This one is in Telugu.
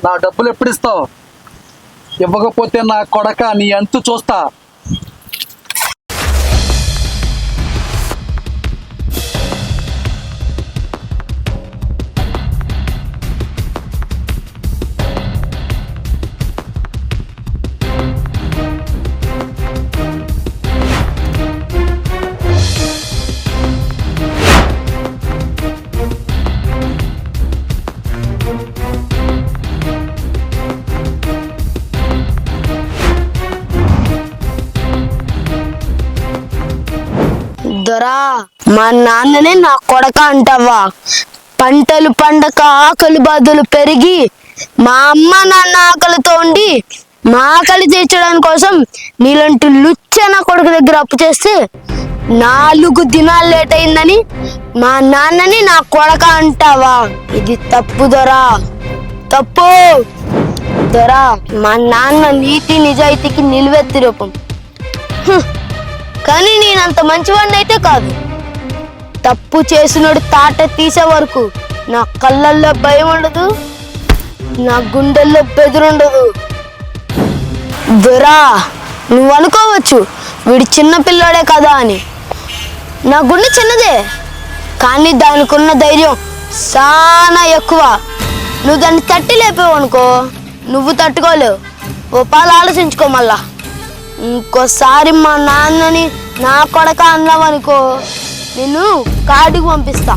నా డబ్బులు ఎప్పుడు ఇస్తావు? ఇవ్వకపోతే నా కొడక నీ అంతు చూస్తా. దొరా, మా నాన్ననే నా కొడక అంటావా? పంటలు పండక ఆకలి బాధలు పెరిగి మా అమ్మ నాన్న ఆకలితో ఉండి మా ఆకలి తీర్చడం కోసం నీలాంటి లుచ్చ నా కొడుకు దగ్గర అప్పు చేస్తే 4 దినాలు లేట్ అయిందని మా నాన్నని నా కొడక అంటావా? ఇది తప్పు దొరా, తప్పు. దొరా, మా నాన్న నీతి నిజాయితీకి నిలువెత్తి రూపం. కానీ నేనంత మంచివాడిని అయితే కాదు. తప్పు చేసినోడు తాట తీసే వరకు నా కళ్ళల్లో భయం ఉండదు, నా గుండెల్లో బెదురుండదు. దొరా, నువ్వు అనుకోవచ్చు వీడు చిన్న పిల్లోడే కదా అని. నా గుండె చిన్నదే, కానీ దానికి ఉన్న ధైర్యం చాలా ఎక్కువ. నువ్వు దాన్ని తట్టి లేపావు అనుకో, నువ్వు తట్టుకోలేవు. ఓ పాలు ఆలోచించుకో. మళ్ళా ఇంకోసారి మా నాన్నని నా కొడక అన్నావనుకో, నిన్ను కాడికి పంపిస్తా.